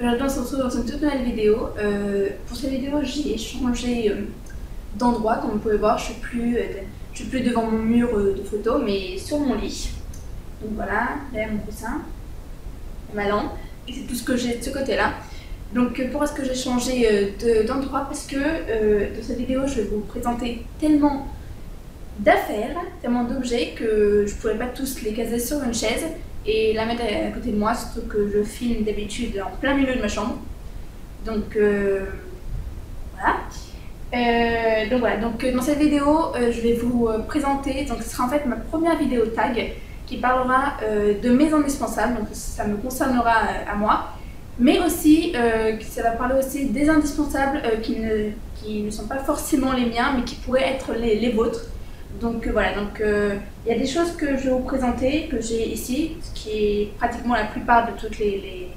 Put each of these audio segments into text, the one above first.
aujourd'hui on se retrouve dans une toute nouvelle vidéo. Pour cette vidéo j'ai changé d'endroit, comme vous pouvez voir, je suis plus devant mon mur de photos mais sur mon lit. Donc voilà, là mon coussin, ma lampe, et c'est tout ce que j'ai de ce côté là. Donc pourquoi est-ce que j'ai changé d'endroit? Parce que dans cette vidéo je vais vous présenter tellement d'affaires, tellement d'objets que je ne pourrais pas tous les caser sur une chaise et la mettre à côté de moi, surtout que je filme d'habitude en plein milieu de ma chambre. Donc voilà. Donc dans cette vidéo, je vais vous présenter, donc ce sera en fait ma première vidéo tag qui parlera de mes indispensables, donc ça me concernera à moi, mais aussi ça va parler aussi des indispensables qui ne sont pas forcément les miens, mais qui pourraient être les vôtres. Donc voilà, donc il y a des choses que je vais vous présenter, que j'ai ici, ce qui est pratiquement la plupart de toutes les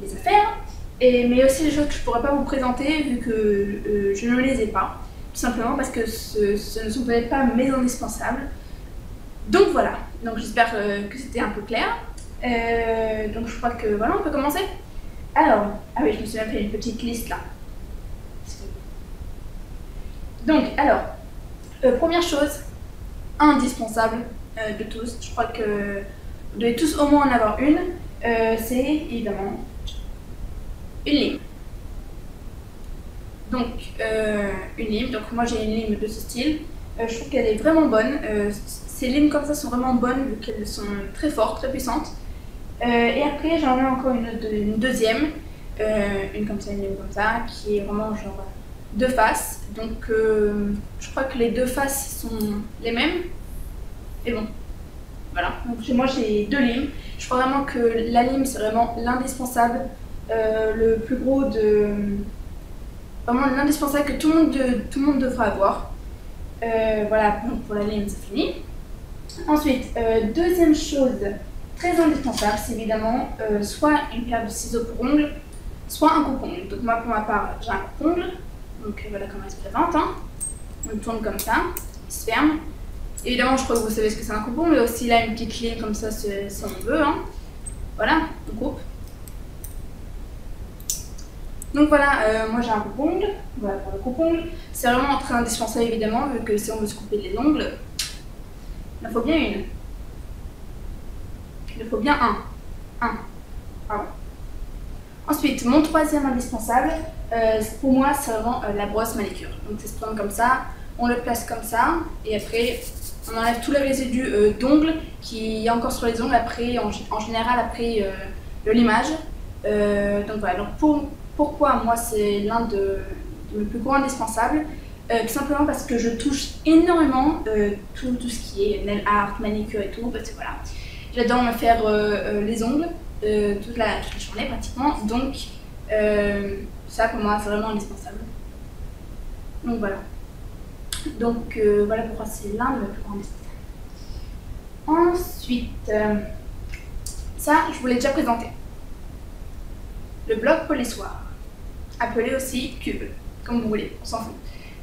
affaires, mais aussi des choses que je ne pourrais pas vous présenter vu que je ne les ai pas, tout simplement parce que ce ne sont peut-être pas mes indispensables. Donc voilà, donc j'espère que c'était un peu clair. Donc je crois que voilà, on peut commencer. Alors, ah oui, je me suis même fait une petite liste là. Donc alors, première chose indispensable de tous, je crois que vous devez tous au moins en avoir une, c'est évidemment une lime. Donc une lime, donc moi j'ai une lime de ce style, je trouve qu'elle est vraiment bonne. Ces limes comme ça sont vraiment bonnes vu qu'elles sont très fortes, très puissantes. Et après j'en ai encore une deuxième, une comme ça, une lime comme ça, qui est vraiment genre deux faces, donc je crois que les deux faces sont les mêmes, et bon, voilà, donc chez moi j'ai deux limes. Je crois vraiment que la lime c'est vraiment l'indispensable, le plus gros vraiment l'indispensable que tout le monde devra avoir. Voilà, donc pour la lime c'est fini. Ensuite, deuxième chose très indispensable, c'est évidemment soit une paire de ciseaux pour ongles, soit un coupe-ongle. Donc moi pour ma part j'ai un coupe-ongle. Donc voilà comment elle se présente, hein. On le tourne comme ça, il se ferme. Évidemment, je crois que vous savez ce que c'est un coupe-ongle, mais aussi là une petite ligne comme ça si on veut, hein. Voilà, on coupe. Donc voilà, moi j'ai un coupe-ongle, voilà pour le coupe-ongle. C'est vraiment très indispensable évidemment, vu que si on veut se couper les ongles, il en faut bien une. Il en faut bien un. Pardon. Ensuite, mon troisième indispensable, pour moi, c'est vraiment la brosse manicure. Donc, ça se prend comme ça, on le place comme ça, et après, on enlève tous les résidus d'ongles qu'il y a encore sur les ongles, après, en général, après le limage. Donc voilà, donc pourquoi moi, c'est l'un de mes plus gros indispensables, tout simplement parce que je touche énormément tout ce qui est nail art, manicure et tout, parce que voilà, j'adore me faire les ongles. Toute la journée pratiquement, donc ça pour moi c'est vraiment indispensable. Donc voilà, voilà pourquoi c'est l'un de mes plus grands indispensables. Ensuite, ça je vous l'ai déjà présenté, le bloc polissoir, appelé aussi cube, comme vous voulez, on s'en fout.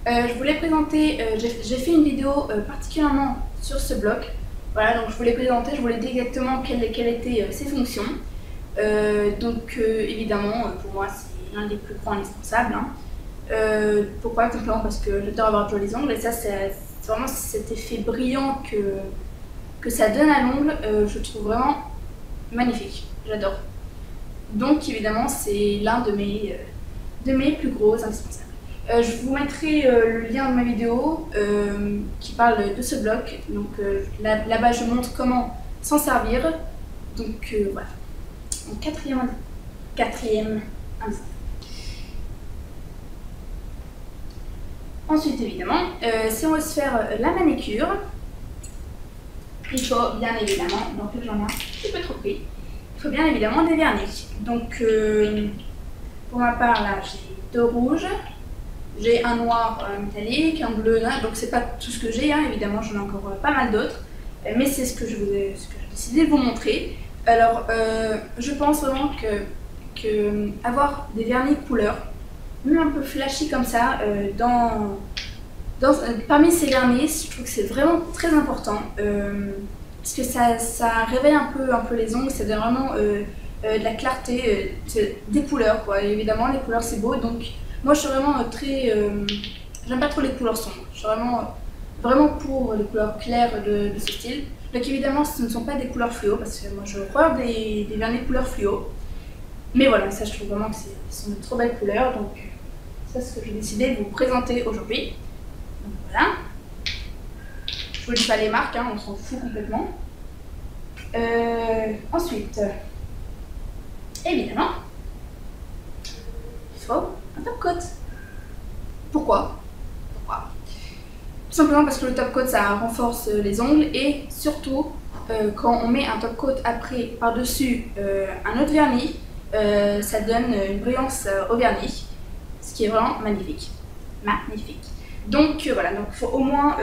Je vous l'ai présenté, j'ai fait une vidéo particulièrement sur ce bloc. Voilà, donc je vous l'ai présenté, je vous l'ai dit exactement quelles étaient ses fonctions. Évidemment, pour moi, c'est l'un des plus grands indispensables. Hein. Pourquoi? Tout simplement parce que j'adore avoir de jolis ongles, et ça, c'est vraiment cet effet brillant que ça donne à l'ongle, je trouve vraiment magnifique, j'adore. Donc évidemment, c'est l'un de mes plus gros indispensables. Je vous mettrai le lien de ma vidéo qui parle de ce bloc. Donc là-bas, je montre comment s'en servir. Donc voilà. Donc quatrième indispensable. Ensuite, évidemment, si on veut se faire la manicure, il faut bien évidemment, donc j'en ai un petit peu trop pris, il faut bien évidemment des vernis. Donc pour ma part, là, j'ai deux rouges. J'ai un noir métallique, un bleu, donc c'est pas tout ce que j'ai, hein, évidemment j'en ai encore pas mal d'autres, mais c'est ce que j'ai décidé de vous montrer. Alors je pense vraiment que avoir des vernis couleur, même un peu flashy comme ça, parmi ces vernis, je trouve que c'est vraiment très important, parce que ça réveille un peu les ongles, ça donne vraiment de la clarté, des couleurs quoi. Et évidemment les couleurs c'est beau, donc moi je suis vraiment j'aime pas trop les couleurs sombres, je suis vraiment pour les couleurs claires de ce style. Donc évidemment ce ne sont pas des couleurs fluo parce que moi je horreur des vernis couleurs fluo. Mais voilà, ça je trouve vraiment que ce sont de trop belles couleurs, donc ça c'est ce que j'ai décidé de vous présenter aujourd'hui. Donc voilà. Je vous dis pas les marques, hein, on s'en fout complètement. Ensuite, évidemment, il faut un top coat. Pourquoi? Tout simplement parce que le top coat ça renforce les ongles et surtout quand on met un top coat après par-dessus un autre vernis, ça donne une brillance au vernis, ce qui est vraiment magnifique. Donc voilà, donc il faut au moins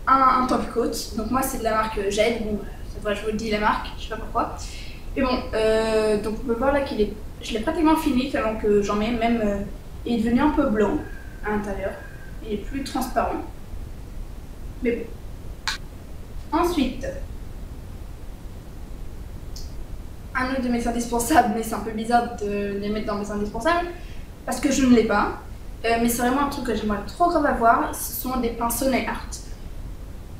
un top coat. Donc moi c'est de la marque Jade, bon cette fois je vous le dis la marque, je sais pas pourquoi. Mais bon, donc on peut voir là je l'ai pratiquement fini tellement que j'en mets, même il est devenu un peu blanc à l'intérieur, il est plus transparent. Mais bon. Ensuite, un autre de mes indispensables, mais c'est un peu bizarre de les mettre dans mes indispensables parce que je ne l'ai pas, mais c'est vraiment un truc que j'aimerais trop grave avoir, ce sont des pinceaux nail art.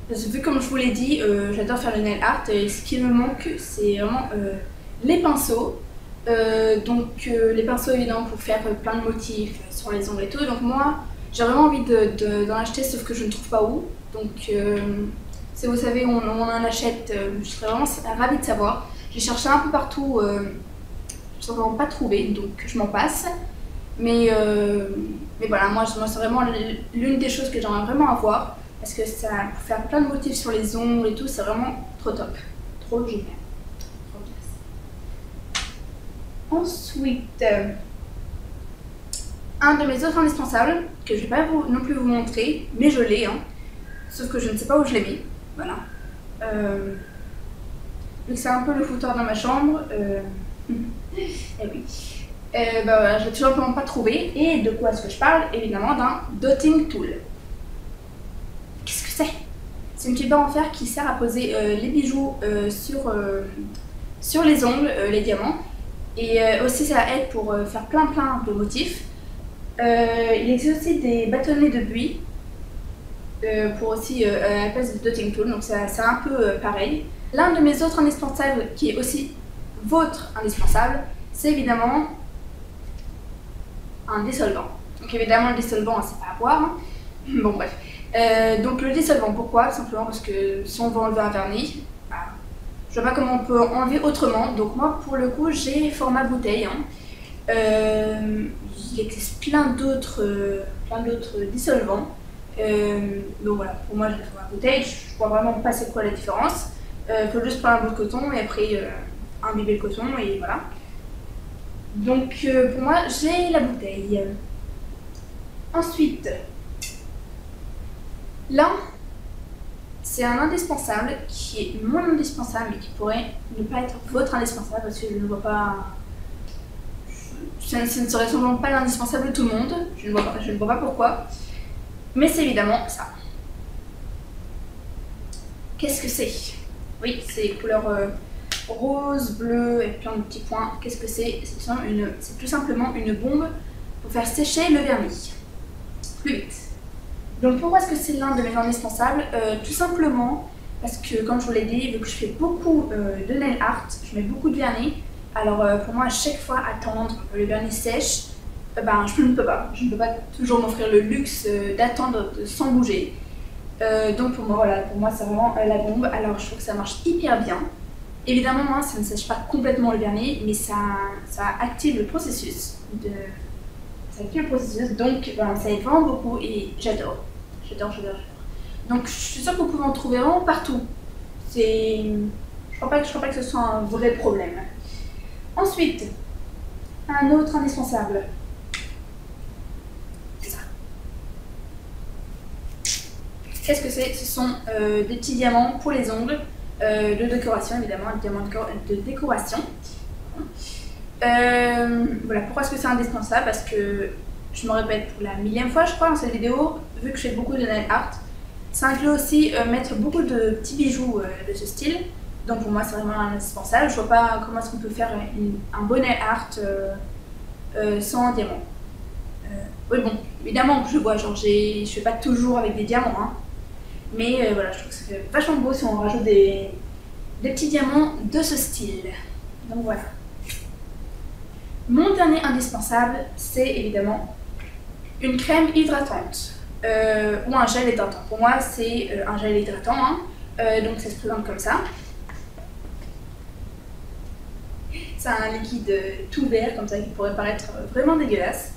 Parce que vu comme je vous l'ai dit, j'adore faire le nail art et ce qui me manque c'est vraiment les pinceaux. Les pinceaux évidemment pour faire plein de motifs sur les ongles et tout, donc moi j'ai vraiment envie d'en acheter sauf que je ne trouve pas où. Donc si vous savez où on en achète, je serais vraiment ravie de savoir. J'ai cherché un peu partout, je ne sais vraiment pas trouvé, donc je m'en passe. Mais voilà, moi c'est vraiment l'une des choses que j'aimerais vraiment avoir parce que ça, pour faire plein de motifs sur les ongles et tout, c'est vraiment trop top, trop génial. Ensuite, un de mes autres indispensables, que je ne vais pas non plus vous montrer, mais je l'ai, hein, sauf que je ne sais pas où je l'ai mis, voilà. Vu que c'est un peu le foutoir dans ma chambre, et oui, voilà, je l'ai tout simplement pas trouvé. Et de quoi est-ce que je parle? Évidemment d'un dotting tool. Qu'est-ce que c'est? C'est une petite barre en fer qui sert à poser les bijoux sur les ongles, les diamants. Et aussi ça aide pour faire plein de motifs. Il existe aussi des bâtonnets de buis pour aussi à la place de dotting tool, donc c'est un peu pareil. L'un de mes autres indispensables, qui est aussi votre indispensable, c'est évidemment un dissolvant. Donc évidemment le dissolvant c'est pas à boire, hein. Bon bref. Donc le dissolvant, pourquoi? Simplement parce que si on veut enlever un vernis, je vois pas comment on peut enlever autrement. Donc moi pour le coup j'ai format bouteille, hein. Il existe plein d'autres dissolvants. Donc voilà, pour moi j'ai le format bouteille, je vois vraiment pas c'est quoi la différence. Faut juste prendre un bout de coton et après un bébé de coton et voilà. Donc pour moi j'ai la bouteille. Ensuite, là c'est un indispensable qui est mon indispensable mais qui pourrait ne pas être votre indispensable parce que je ne vois pas. Ce ne serait sûrement pas l'indispensable de tout le monde, je ne vois pas pourquoi. Mais c'est évidemment ça. Qu'est-ce que c'est? Oui, c'est couleur rose, bleu et plein de petits points. Qu'est-ce que c'est? C'est tout simplement une bombe pour faire sécher le vernis plus vite. Donc pourquoi est-ce que c'est l'un de mes indispensables? Tout simplement parce que, comme je vous l'ai dit, vu que je fais beaucoup de nail art, je mets beaucoup de vernis. Alors pour moi, à chaque fois, attendre que le vernis sèche, je ne peux pas. Je ne peux pas toujours m'offrir le luxe d'attendre sans bouger. Donc pour moi, voilà, c'est vraiment la bombe. Alors je trouve que ça marche hyper bien. Évidemment, moi, ça ne sèche pas complètement le vernis, mais ça active le processus. Donc voilà, ça aide vraiment beaucoup et j'adore. Donc je suis sûre que vous pouvez en trouver vraiment partout. Je crois pas que ce soit un vrai problème. Ensuite, un autre indispensable. C'est ça. Qu'est-ce que c'est? Ce sont des petits diamants pour les ongles, de décoration évidemment, des diamants de décoration. Voilà, pourquoi est-ce que c'est indispensable? Parce que, je me répète pour la millième fois je crois dans cette vidéo, vu que je fais beaucoup de nail art, ça inclut aussi mettre beaucoup de petits bijoux de ce style. Donc pour moi c'est vraiment indispensable. Je vois pas comment est-ce qu'on peut faire un bon nail art sans diamant. Oui bon, évidemment je vois, genre je fais pas toujours avec des diamants, hein. Mais voilà, je trouve que ça fait vachement beau si on rajoute des petits diamants de ce style. Donc voilà. Mon dernier indispensable, c'est évidemment une crème hydratante ou un gel hydratant. Pour moi, c'est un gel hydratant, hein. Donc ça se présente comme ça. C'est un liquide tout vert, comme ça, qui pourrait paraître vraiment dégueulasse.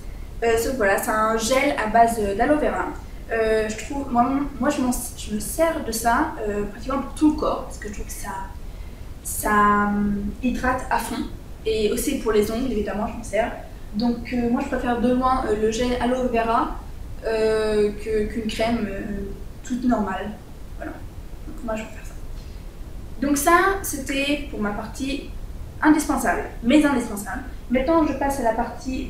Sauf voilà, c'est un gel à base d'aloe vera. Je trouve, moi je me sers de ça pratiquement pour tout le corps, parce que je trouve que ça hydrate à fond. Et aussi pour les ongles, évidemment, je m'en sers. Donc moi je préfère de loin le gel aloe vera qu'une crème toute normale. Voilà, donc moi je préfère ça. Donc ça, c'était pour ma partie indispensable, mes indispensables. Maintenant je passe à la partie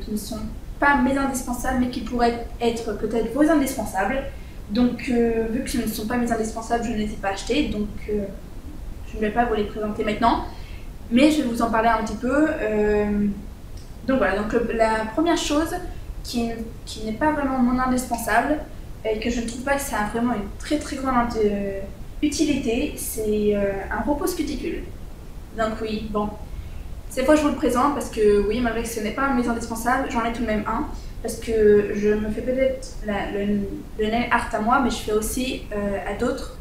qui ne sont pas mes indispensables, mais qui pourraient être peut-être vos indispensables. Donc vu que ce ne sont pas mes indispensables, je ne les ai pas achetés, donc je ne vais pas vous les présenter maintenant. Mais je vais vous en parler un petit peu. Donc voilà, donc la première chose qui n'est pas vraiment mon indispensable et que je ne trouve pas que ça a vraiment une très très grande utilité, c'est un repose cuticule. Donc oui, bon, cette fois je vous le présente parce que oui, malgré que ce n'est pas un de mes indispensables, j'en ai tout de même un. Parce que je me fais peut-être le nail art à moi, mais je fais aussi à d'autres.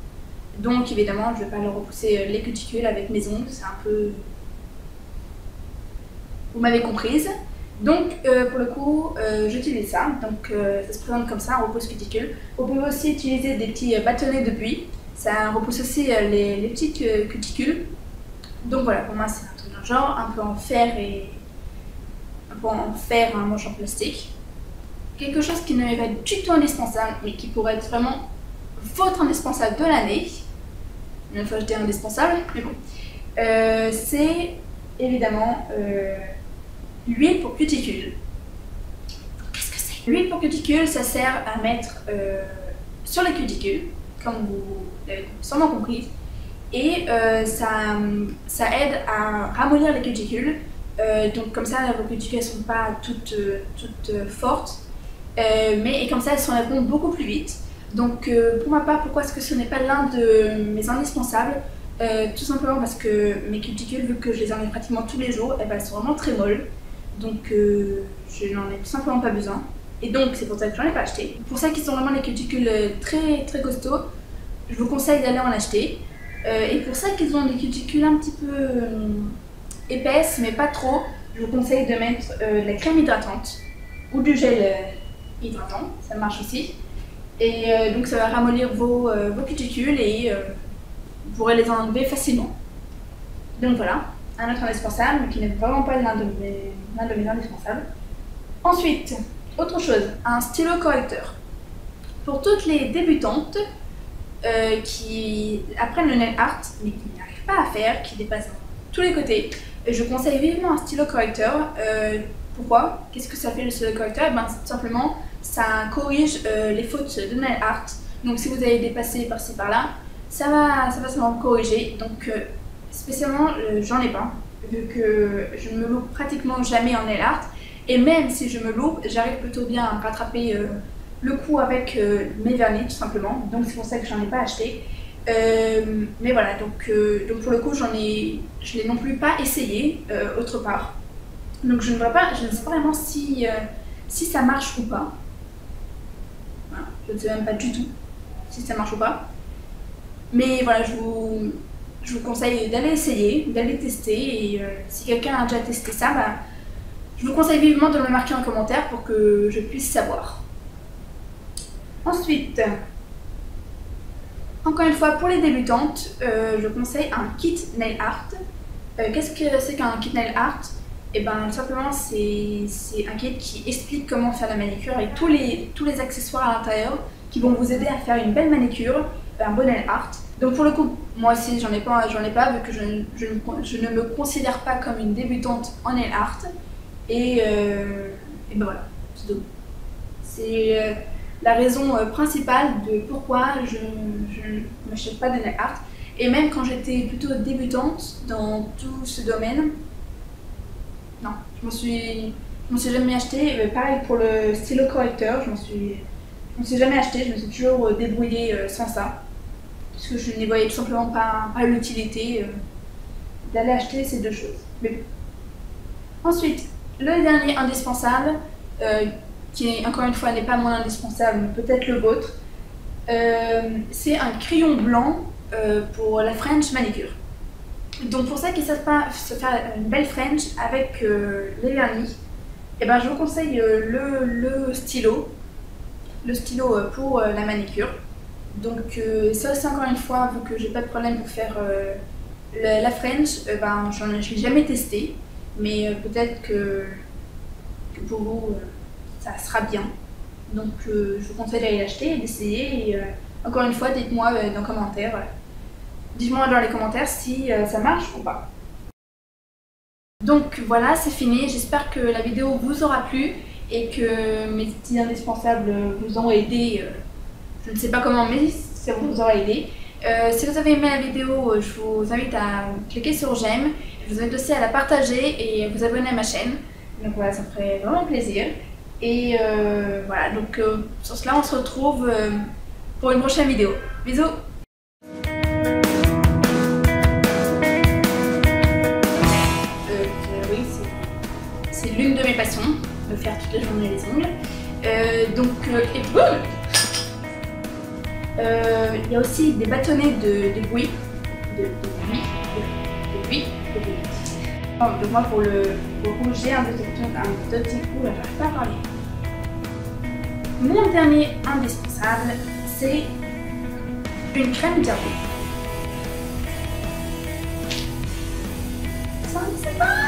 Donc évidemment, je ne vais pas leur repousser les cuticules avec mes ongles, c'est un peu... Vous m'avez comprise. Donc pour le coup, j'utilise ça. Donc ça se présente comme ça, un repose cuticule. Vous pouvez aussi utiliser des petits bâtonnets de buis. Ça repousse aussi les petites cuticules. Donc voilà, pour moi c'est un truc d'un genre, un peu en fer et un peu en fer, un manche en plastique. Quelque chose qui n'est pas du tout indispensable, mais qui pourrait être vraiment votre indispensable de l'année. Une fois je dis indispensable, mais bon. C'est évidemment l'huile pour cuticule. Qu'est-ce que c'est? L'huile pour cuticule, ça sert à mettre sur les cuticules, comme vous l'avez sûrement compris. Et ça aide à ramollir les cuticules. Donc comme ça, vos cuticules ne sont pas toutes fortes. Et comme ça, elles s'enlèveront beaucoup plus vite. Donc pour ma part, pourquoi est-ce que ce n'est pas l'un de mes indispensables? Tout simplement parce que mes cuticules, vu que je les enlève pratiquement tous les jours, elles sont vraiment très molles. Donc je n'en ai tout simplement pas besoin. Et donc c'est pour ça que j'en ai pas acheté. Pour celles qui sont vraiment des cuticules très très costauds, je vous conseille d'aller en acheter. Et pour celles qui ont des cuticules un petit peu épaisses, mais pas trop, je vous conseille de mettre de la crème hydratante ou du gel hydratant, ça marche aussi. Et donc ça va ramollir vos cuticules et vous pourrez les enlever facilement. Donc voilà, un autre indispensable, mais qui n'est vraiment pas l'un de mes indispensables. Ensuite, autre chose, un stylo correcteur. Pour toutes les débutantes qui apprennent le nail art, mais qui n'y arrivent pas à faire, qui dépassent tous les côtés, je conseille vivement un stylo correcteur. Pourquoi? Qu'est-ce que ça fait le stylo correcteur? Ben, tout simplement, ça corrige les fautes de nail art. Donc si vous avez dépassé par-ci par-là, ça va seulement corriger. Donc spécialement, j'en ai pas, vu que je ne me loupe pratiquement jamais en nail art. Et même si je me loupe, j'arrive plutôt bien à rattraper le coup avec mes vernis, tout simplement. Donc c'est pour ça que j'en ai pas acheté. Mais voilà, donc pour le coup, je l'ai non plus pas essayé autre part. Donc je ne sais pas vraiment si ça marche ou pas. Voilà, je ne sais même pas du tout si ça marche ou pas. Mais voilà, je vous conseille d'aller essayer, d'aller tester. Et si quelqu'un a déjà testé ça, bah, je vous conseille vivement de me marquer en commentaire pour que je puisse savoir. Ensuite, encore une fois, pour les débutantes, je conseille un kit nail art. Qu'est-ce que c'est qu'un kit nail art? Et ben simplement c'est un kit qui explique comment faire la manicure avec tous les accessoires à l'intérieur qui vont vous aider à faire une belle manicure, un bon nail art. Donc pour le coup, moi aussi j'en ai pas vu que je ne me considère pas comme une débutante en nail art. Et ben voilà, c'est tout. C'est la raison principale de pourquoi je ne m'achète pas de nail art. Et même quand j'étais plutôt débutante dans tout ce domaine, non, je m'en suis jamais acheté. Pareil pour le stylo correcteur, je m'en suis jamais acheté, je me suis toujours débrouillée sans ça. Parce que je n'y voyais tout simplement pas l'utilité d'aller acheter ces deux choses. Mais bon. Ensuite, le dernier indispensable, qui encore une fois n'est pas mon indispensable, mais peut-être le vôtre, c'est un crayon blanc pour la French manicure. Donc pour ça qui ne savent pas se faire une belle French avec les vernis, et ben je vous conseille le stylo pour la manicure. Donc ça aussi encore une fois, vu que j'ai pas de problème pour faire la French, ben je l'ai jamais testé, mais peut-être que pour vous ça sera bien. Donc je vous conseille d'aller l'acheter et d'essayer. Et encore une fois, dites-moi dans les commentaires. Dites-moi dans les commentaires si ça marche ou pas. Donc voilà, c'est fini. J'espère que la vidéo vous aura plu et que mes petits indispensables vous ont aidé. Je ne sais pas comment, mais ça vous aura aidé. Si vous avez aimé la vidéo, je vous invite à cliquer sur j'aime. Je vous invite aussi à la partager et à vous abonner à ma chaîne. Donc voilà, ça me ferait vraiment plaisir. Et voilà, donc sur cela, on se retrouve pour une prochaine vidéo. Bisous! Oui, c'est l'une de mes passions, de faire toute la journée les ongles. Et boum! Il y a aussi des bâtonnets de buis. Donc moi pour le rouge, j'ai un petit coup, j'arrive pas à parler. Mon dernier indispensable, c'est une crème diabolique. Ça ne sait pas.